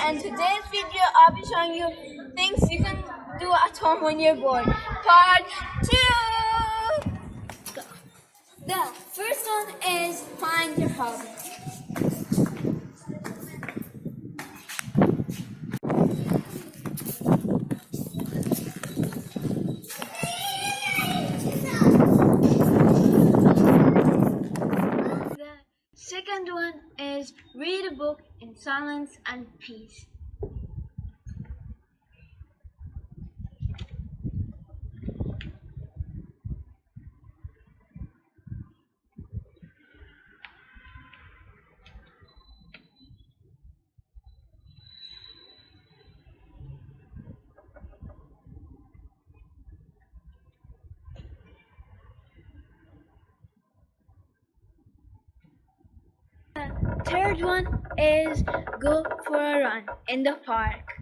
and today's video I'll be showing you things you can do at home when you're bored. Part 2! The first one is find your hobby. The second one is read a book in silence and peace. The third one is go for a run in the park.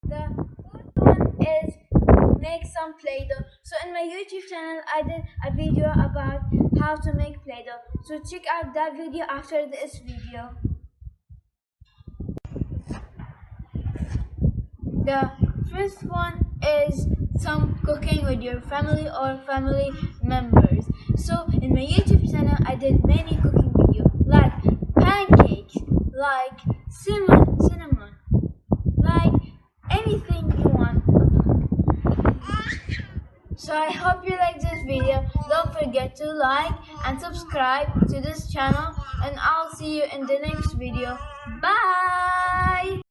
The fourth one is make some Play-Doh. So in my YouTube channel I did a video about how to make Play-Doh. So check out that video after this video. The fifth one is some cooking with your family or family members. So in my YouTube channel I did many cooking videos like pancakes, like cinnamon, like anything you want. So I hope you like this video. Don't forget to like and subscribe to this channel, and I'll see you in the next video. Bye!